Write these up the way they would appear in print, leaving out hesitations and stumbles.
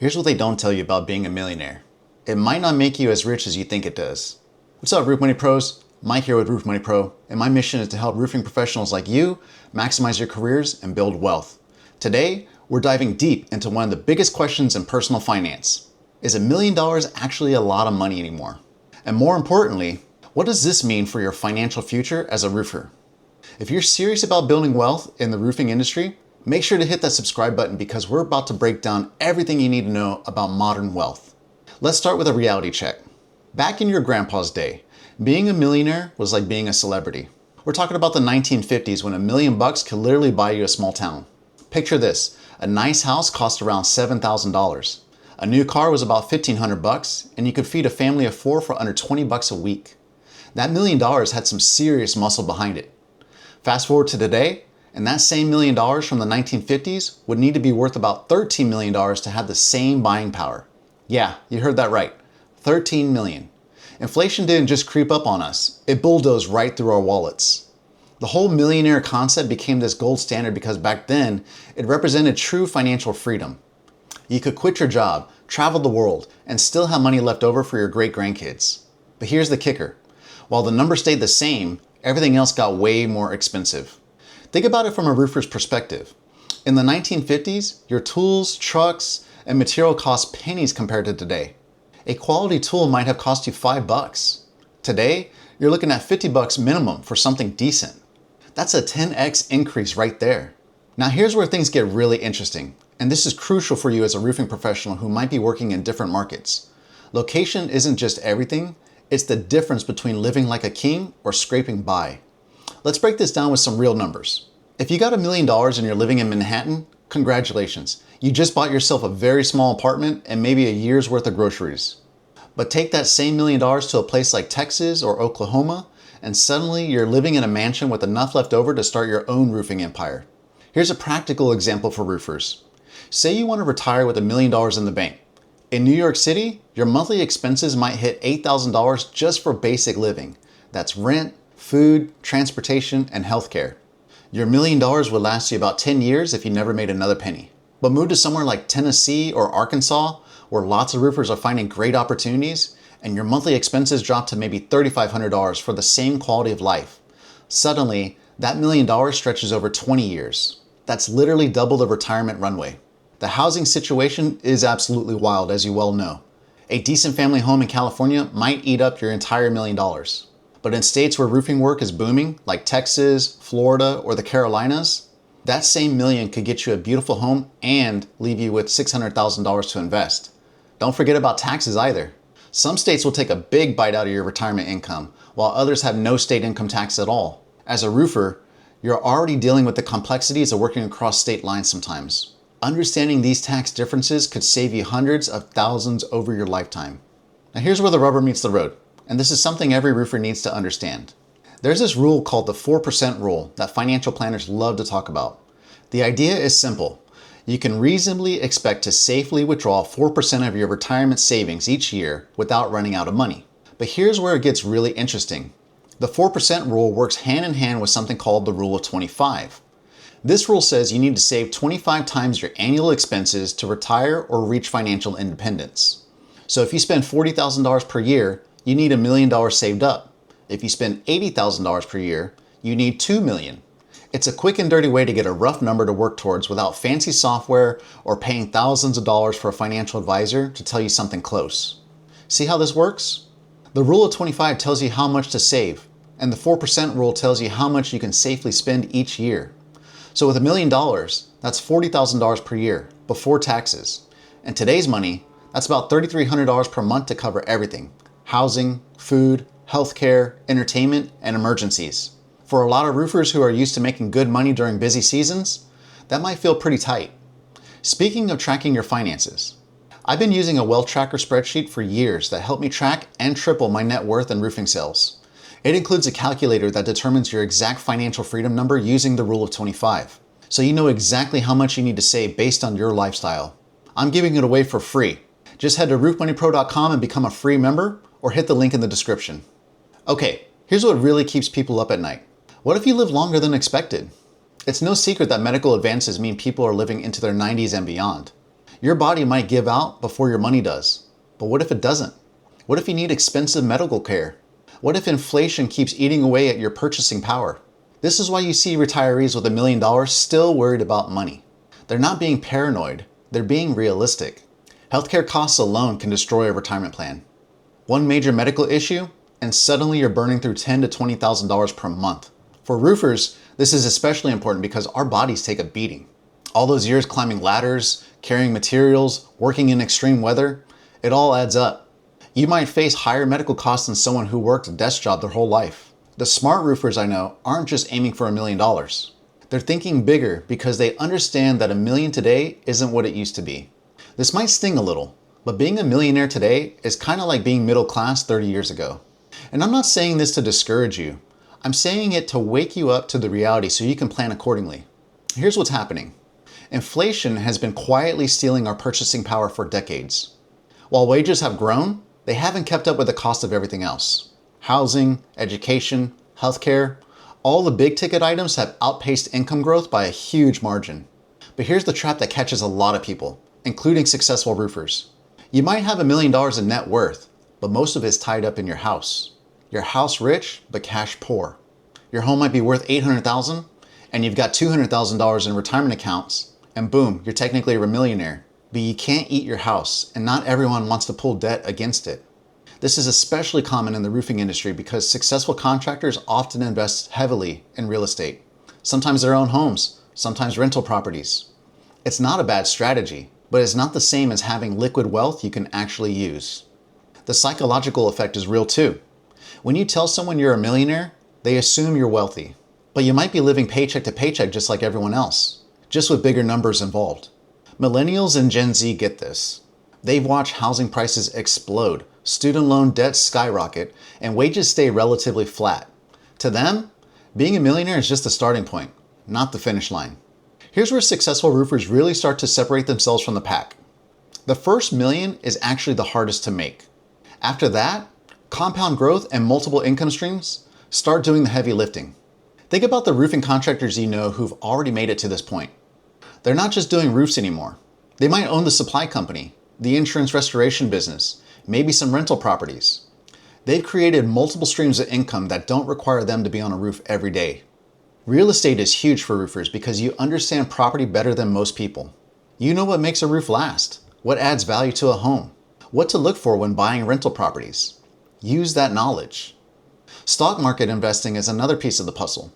Here's what they don't tell you about being a millionaire. It might not make you as rich as you think it does. What's up, Roof Money Pros? Mike here with Roof Money Pro, and my mission is to help roofing professionals like you maximize your careers and build wealth. Today, we're diving deep into one of the biggest questions in personal finance. Is $1 million actually a lot of money anymore? And more importantly, what does this mean for your financial future as a roofer? If you're serious about building wealth in the roofing industry, make sure to hit that subscribe button because we're about to break down everything you need to know about modern wealth. Let's start with a reality check. Back in your grandpa's day, being a millionaire was like being a celebrity. We're talking about the 1950s when $1 million could literally buy you a small town. Picture this, a nice house cost around $7,000. A new car was about $1,500 and you could feed a family of 4 for under $20 a week. That $1 million had some serious muscle behind it. Fast forward to today, and that same $1 million from the 1950s would need to be worth about $13 million to have the same buying power. Yeah, you heard that right, $13 million. Inflation didn't just creep up on us, it bulldozed right through our wallets. The whole millionaire concept became this gold standard because back then, it represented true financial freedom. You could quit your job, travel the world, and still have money left over for your great-grandkids. But here's the kicker. While the number stayed the same, everything else got way more expensive. Think about it from a roofer's perspective. In the 1950s, your tools, trucks, and material cost pennies compared to today. A quality tool might have cost you $5. Today, you're looking at $50 minimum for something decent. That's a 10x increase right there. Now here's where things get really interesting, and this is crucial for you as a roofing professional who might be working in different markets. Location isn't just everything, it's the difference between living like a king or scraping by. Let's break this down with some real numbers. If you got $1 million and you're living in Manhattan, congratulations. You just bought yourself a very small apartment and maybe a year's worth of groceries. But take that same $1 million to a place like Texas or Oklahoma, and suddenly you're living in a mansion with enough left over to start your own roofing empire. Here's a practical example for roofers. Say you want to retire with $1 million in the bank. In New York City, your monthly expenses might hit $8,000 just for basic living. That's rent, food, transportation, and healthcare. Your $1 million would last you about 10 years if you never made another penny. But move to somewhere like Tennessee or Arkansas, where lots of roofers are finding great opportunities, and your monthly expenses drop to maybe $3,500 for the same quality of life. Suddenly, that $1 million stretches over 20 years. That's literally double the retirement runway. The housing situation is absolutely wild, as you well know. A decent family home in California might eat up your entire $1 million. But in states where roofing work is booming, like Texas, Florida, or the Carolinas, that same million could get you a beautiful home and leave you with $600,000 to invest. Don't forget about taxes either. Some states will take a big bite out of your retirement income, while others have no state income tax at all. As a roofer, you're already dealing with the complexities of working across state lines sometimes. Understanding these tax differences could save you hundreds of thousands over your lifetime. Now here's where the rubber meets the road, and this is something every roofer needs to understand. There's this rule called the 4% rule that financial planners love to talk about. The idea is simple. You can reasonably expect to safely withdraw 4% of your retirement savings each year without running out of money. But here's where it gets really interesting. The 4% rule works hand in hand with something called the rule of 25. This rule says you need to save 25 times your annual expenses to retire or reach financial independence. So if you spend $40,000 per year, you need $1 million saved up. If you spend $80,000 per year, you need $2 million. It's a quick and dirty way to get a rough number to work towards without fancy software or paying thousands of dollars for a financial advisor to tell you something close. See how this works? The rule of 25 tells you how much to save, and the 4% rule tells you how much you can safely spend each year. So with $1 million, that's $40,000 per year before taxes. And today's money, that's about $3,300 per month to cover everything: housing, food, healthcare, entertainment, and emergencies. For a lot of roofers who are used to making good money during busy seasons, that might feel pretty tight. Speaking of tracking your finances, I've been using a wealth tracker spreadsheet for years that helped me track and triple my net worth in roofing sales. It includes a calculator that determines your exact financial freedom number using the rule of 25. So you know exactly how much you need to save based on your lifestyle. I'm giving it away for free. Just head to roofmoneypro.com and become a free member, or hit the link in the description. Okay, here's what really keeps people up at night. What if you live longer than expected? It's no secret that medical advances mean people are living into their 90s and beyond. Your body might give out before your money does. But what if it doesn't? What if you need expensive medical care? What if inflation keeps eating away at your purchasing power? This is why you see retirees with $1 million still worried about money. They're not being paranoid, they're being realistic. Healthcare costs alone can destroy a retirement plan. One major medical issue, and suddenly you're burning through $10,000 to $20,000 per month. For roofers, this is especially important because our bodies take a beating. All those years climbing ladders, carrying materials, working in extreme weather, it all adds up. You might face higher medical costs than someone who worked a desk job their whole life. The smart roofers I know aren't just aiming for $1 million. They're thinking bigger because they understand that $1 million today isn't what it used to be. This might sting a little, but being a millionaire today is kind of like being middle class 30 years ago. And I'm not saying this to discourage you. I'm saying it to wake you up to the reality so you can plan accordingly. Here's what's happening. Inflation has been quietly stealing our purchasing power for decades. While wages have grown, they haven't kept up with the cost of everything else. Housing, education, healthcare, all the big ticket items have outpaced income growth by a huge margin. But here's the trap that catches a lot of people, including successful roofers. You might have $1 million in net worth, but most of it is tied up in your house. Your house rich, but cash poor. Your home might be worth $800,000, and you've got $200,000 in retirement accounts, and boom, you're technically a millionaire. But you can't eat your house, and not everyone wants to pull debt against it. This is especially common in the roofing industry because successful contractors often invest heavily in real estate. Sometimes their own homes, sometimes rental properties. It's not a bad strategy, but it's not the same as having liquid wealth you can actually use. The psychological effect is real too. When you tell someone you're a millionaire, they assume you're wealthy. But you might be living paycheck to paycheck just like everyone else, just with bigger numbers involved. Millennials and Gen Z get this. They've watched housing prices explode, student loan debt skyrocket, and wages stay relatively flat. To them, being a millionaire is just the starting point, not the finish line. Here's where successful roofers really start to separate themselves from the pack. The first million is actually the hardest to make. After that, compound growth and multiple income streams start doing the heavy lifting. Think about the roofing contractors you know who've already made it to this point. They're not just doing roofs anymore. They might own the supply company, the insurance restoration business, maybe some rental properties. They've created multiple streams of income that don't require them to be on a roof every day. Real estate is huge for roofers because you understand property better than most people. You know what makes a roof last, what adds value to a home, what to look for when buying rental properties. Use that knowledge. Stock market investing is another piece of the puzzle.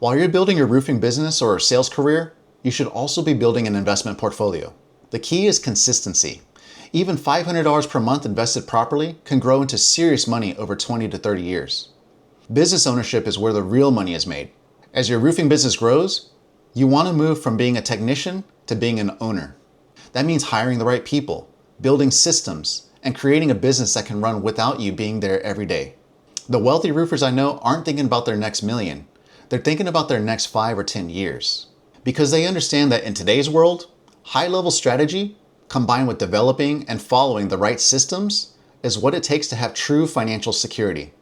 While you're building your roofing business or sales career, you should also be building an investment portfolio. The key is consistency. Even $500 per month invested properly can grow into serious money over 20 to 30 years. Business ownership is where the real money is made. As your roofing business grows, you want to move from being a technician to being an owner. That means hiring the right people, building systems, and creating a business that can run without you being there every day. The wealthy roofers I know aren't thinking about their next million. They're thinking about their next 5 or 10 years. Because they understand that in today's world, high-level strategy combined with developing and following the right systems is what it takes to have true financial security.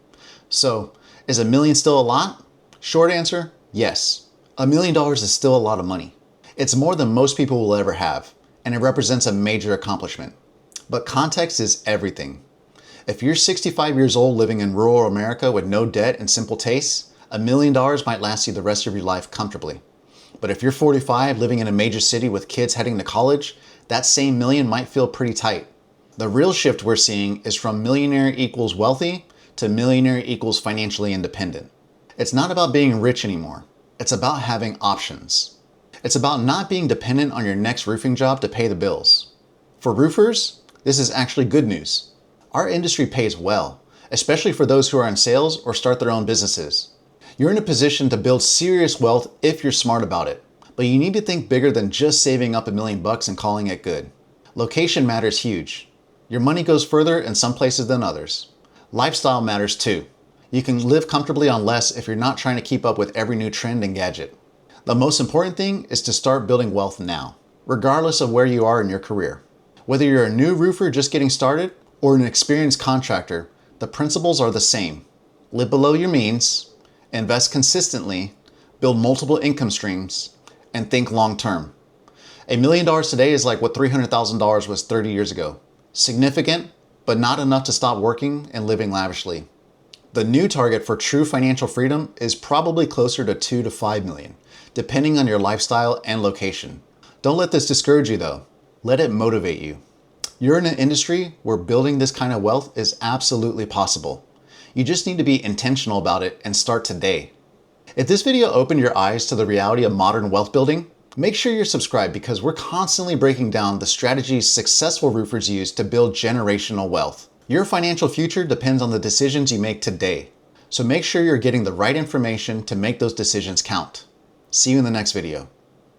So, is $1 million still a lot? Short answer, yes. $1 million is still a lot of money. It's more than most people will ever have, and it represents a major accomplishment. But context is everything. If you're 65 years old living in rural America with no debt and simple tastes, $1 million might last you the rest of your life comfortably. But if you're 45 living in a major city with kids heading to college, that same million might feel pretty tight. The real shift we're seeing is from millionaire equals wealthy to millionaire equals financially independent. It's not about being rich anymore. It's about having options. It's about not being dependent on your next roofing job to pay the bills. For roofers, this is actually good news. Our industry pays well, especially for those who are in sales or start their own businesses. You're in a position to build serious wealth if you're smart about it, but you need to think bigger than just saving up $1 million and calling it good. Location matters huge. Your money goes further in some places than others. Lifestyle matters too. You can live comfortably on less if you're not trying to keep up with every new trend and gadget. The most important thing is to start building wealth now, regardless of where you are in your career. Whether you're a new roofer just getting started or an experienced contractor, the principles are the same. Live below your means, invest consistently, build multiple income streams, and think long term. $1 million today is like what $300,000 was 30 years ago. Significant, but not enough to stop working and living lavishly. The new target for true financial freedom is probably closer to 2 to 5 million, depending on your lifestyle and location. Don't let this discourage you though. Let it motivate you. You're in an industry where building this kind of wealth is absolutely possible. You just need to be intentional about it and start today. If this video opened your eyes to the reality of modern wealth building, make sure you're subscribed because we're constantly breaking down the strategies successful roofers use to build generational wealth. Your financial future depends on the decisions you make today. So make sure you're getting the right information to make those decisions count. See you in the next video.